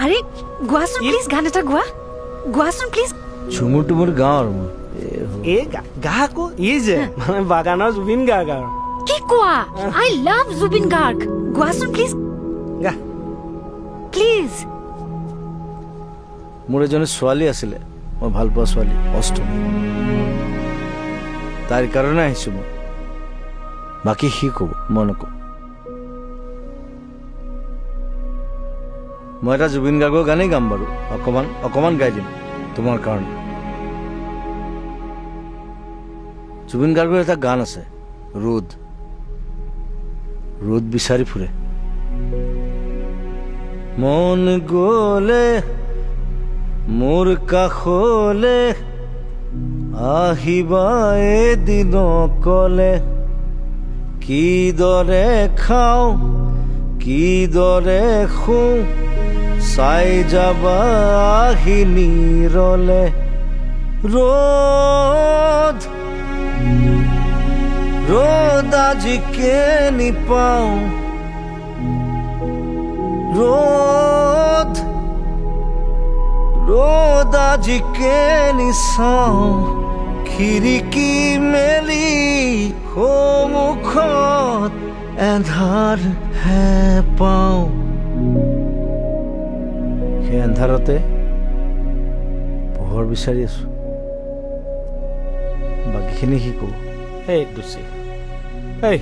আৰে গোৱাচোন প্লিজ গান এটা গোৱাচোন প্লিজ ঝুমুৰ তুমুৰ গাওঁ আৰু মই এই গা আকৌ ই যে মানে বাগানৰ জুবিন গাৰ্গ আৰু কি কোৱা আই লাভ জুবিন গাৰ্গ গোৱাচোন প্লিজ গা প্লিজ মোৰ এজনী ছোৱালী আছিলে মই ভাল পোৱা ছোৱালী অষ্টমী তাইৰ কাৰণে আহিছোঁ মই বাকী সি ক'ব মই নকওঁ মই এটা জুবিন গাৰ্গৰ গানেই গাম বাৰু অকণমান গাই দিম তোমাৰ কাৰণে জুবিন গাৰ্গৰ এটা গান আছে ৰোদ বিচাৰি ফুৰে মন গ'লে মোৰ কাষলে আহিবা এদিন কলে কিদৰে খাওঁ কিদৰে শুওঁ চাই যাবা আহি নিৰলে ৰ'দ আজি কেনি পাওঁ ৰ'দ আজি কেনি চাওঁ খিৰিকী মেলি সন্মুখত এন্ধাৰ হে পাওঁ সেই এন্ধাৰতে পোহৰ বিচাৰি আছো বাকীখিনি শিকো এই দুচি এই